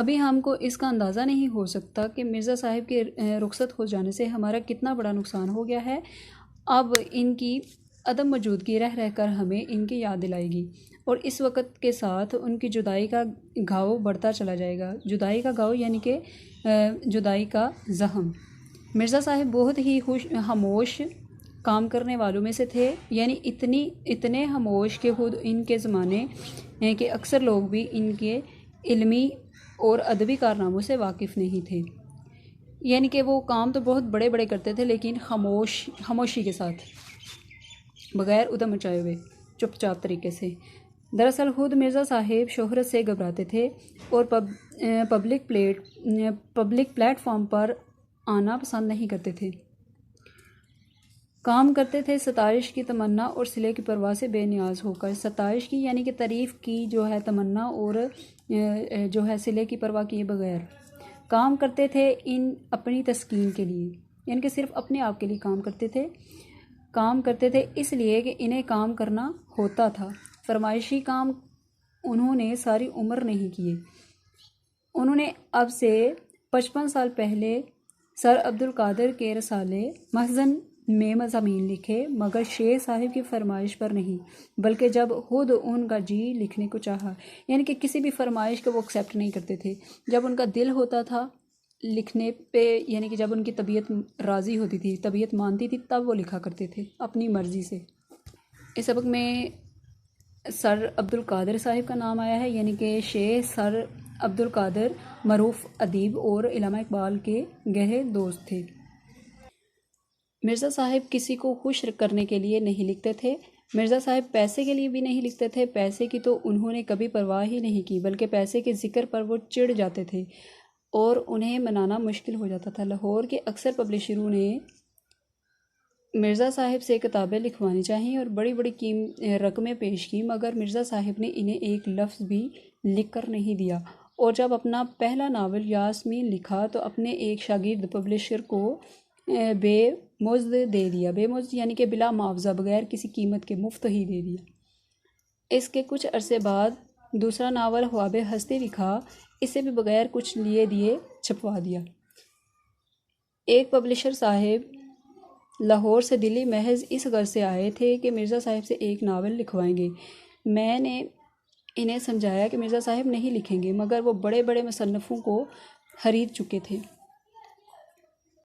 ابھی ہم کو اس کا اندازہ نہیں ہو سکتا کہ مرزا صاحب کے رخصت ہو جانے سے ہمارا کتنا بڑا نقصان ہو گیا ہے۔ اب ان کی عدم موجودگی رہ رہ کر ہمیں ان کی یاد دلائے گی، اور اس وقت کے ساتھ ان کی جدائی کا گھاؤ بڑھتا چلا جائے گا۔ جدائی کا گھاؤ یعنی کہ جدائی کا زخم۔ مرزا صاحب بہت ہی خاموش کام کرنے والوں میں سے تھے، یعنی اتنے خاموش کہ خود ان کے زمانے کے اکثر لوگ بھی ان کے علمی اور ادبی کارناموں سے واقف نہیں تھے۔ یعنی کہ وہ کام تو بہت بڑے بڑے کرتے تھے، لیکن خاموشی کے ساتھ، بغیر ادھم مچائے ہوئے، چپ چاپ طریقے سے۔ دراصل خود مرزا صاحب شہرت سے گھبراتے تھے اور پبلک پلیٹ فارم پر آنا پسند نہیں کرتے تھے۔ کام کرتے تھے ستائش کی تمنا اور صلے کی پرواہ سے بے نیاز ہو کر۔ ستائش کی یعنی کہ تعریف کی جو ہے تمنا، اور جو ہے صلے کی پرواہ کیے بغیر کام کرتے تھے اپنی تسکین کے لیے، یعنی کہ صرف اپنے آپ کے لیے کام کرتے تھے اس لیے کہ انہیں کام کرنا ہوتا تھا۔ فرمائشی کام انہوں نے ساری عمر نہیں کیے۔ انہوں نے اب سے 55 سال پہلے سر عبدالقادر کے رسالے محزن میں مضامین لکھے، مگر شیخ صاحب کی فرمائش پر نہیں، بلکہ جب خود ان کا جی لکھنے کو چاہا۔ یعنی کہ کسی بھی فرمائش کو وہ ایکسیپٹ نہیں کرتے تھے، جب ان کا دل ہوتا تھا لکھنے پہ، یعنی کہ جب ان کی طبیعت راضی ہوتی تھی، طبیعت مانتی تھی، تب وہ لکھا کرتے تھے اپنی مرضی سے۔ اس سبق میں سر عبدالقادر صاحب کا نام آیا ہے، یعنی کہ شیخ سر عبدالقادر معروف ادیب اور علامہ اقبال کے گہرے دوست تھے۔ مرزا صاحب کسی کو خوش کرنے کے لیے نہیں لکھتے تھے۔ مرزا صاحب پیسے کے لیے بھی نہیں لکھتے تھے، پیسے کی تو انہوں نے کبھی پرواہ ہی نہیں کی، بلکہ پیسے کے ذکر پر وہ چڑ جاتے تھے اور انہیں منانا مشکل ہو جاتا تھا۔ لاہور کے اکثر پبلشروں نے مرزا صاحب سے کتابیں لکھوانی چاہییں اور بڑی بڑی رقمیں پیش کی، مگر مرزا صاحب نے انہیں ایک لفظ بھی لکھ کر نہیں دیا، اور جب اپنا پہلا ناول یاسمین لکھا تو اپنے ایک شاگرد پبلشر کو بے مزد دے دیا۔ بے مزد یعنی کہ بلا معاوضہ، بغیر کسی قیمت کے، مفت ہی دے دیا۔ اس کے کچھ عرصے بعد دوسرا ناول خواب ہستی لکھا، اسے بھی بغیر کچھ لیے دیے چھپوا دیا۔ ایک پبلشر صاحب لاہور سے دلی محض اس غرض سے آئے تھے کہ مرزا صاحب سے ایک ناول لکھوائیں گے۔ میں نے انہیں سمجھایا کہ مرزا صاحب نہیں لکھیں گے، مگر وہ بڑے بڑے مصنفوں کو خرید چکے تھے۔